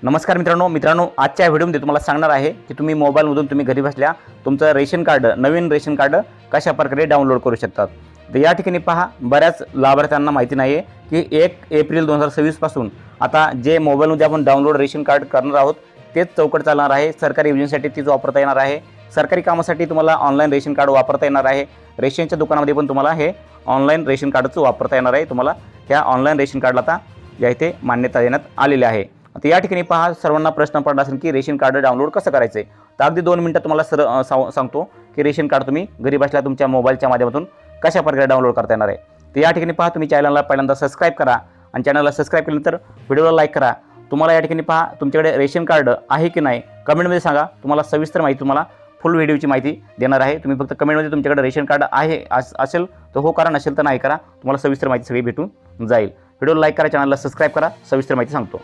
नमस्कार मित्रांनो आजच्या व्हिडिओमध्ये तुम्हाला सांगणार आहे की तुम्ही मोबाईलमधून तुम्ही घरी बसल्या तुमचं रेशन कार्ड नवीन रेशन कार्ड कशा प्रकारे डाउनलोड करू शकतात। तर या ठिकाणी पहा, बऱ्याच लाभार्थ्यांना माहिती नाही आहे की 1 एप्रिल 2026 पासून आता जे मोबाईलमध्ये आपण डाउनलोड रेशन कार्ड करणार आहोत तेच चौकट चालणार आहे। सरकारी योजनेसाठी तीच वापरता येणार आहे। सरकारी कामासाठी तुम्हाला ऑनलाईन रेशन कार्ड वापरता येणार आहे। रेशनच्या दुकानामध्ये पण तुम्हाला हे ऑनलाईन रेशन कार्डचं वापरता येणार आहे। तुम्हाला ह्या ऑनलाईन रेशन कार्डला आता या इथे मान्यता देण्यात आलेली आहे। आता या ठिकाणी पहा, सर्वांना प्रश्न पडला असेल की रेशन कार्ड डाउनलोड कसं करायचं आहे। तर अगदी 2 मिनिटात तुम्हाला सांगतो की रेशन कार्ड तुम्ही घरी बसल्या तुमच्या मोबाईलच्या माध्यमातून कशा प्रकारे डाउनलोड करता येणार आहे। तर या ठिकाणी पहा, तुम्ही चॅनलला पहिल्यांदा सबस्क्राईब करा आणि चॅनलला सबस्क्राईब केल्यानंतर व्हिडिओला लाईक करा। तुम्हाला या ठिकाणी पहा, तुमच्याकडे रेशन कार्ड आहे की नाही कमेंटमध्ये सांगा। तुम्हाला सविस्तर माहिती, तुम्हाला फुल व्हिडिओची माहिती देणार आहे। तुम्ही फक्त कमेंटमध्ये तुमच्याकडे रेशन कार्ड आहे असेल तर हो करा, नसेल तर नाही करा। तुम्हाला सविस्तर माहिती सगळी भेटून जाईल। व्हिडिओला लाईक करा, चॅनलला सबस्क्राईब करा, सविस्तर माहिती सांगतो।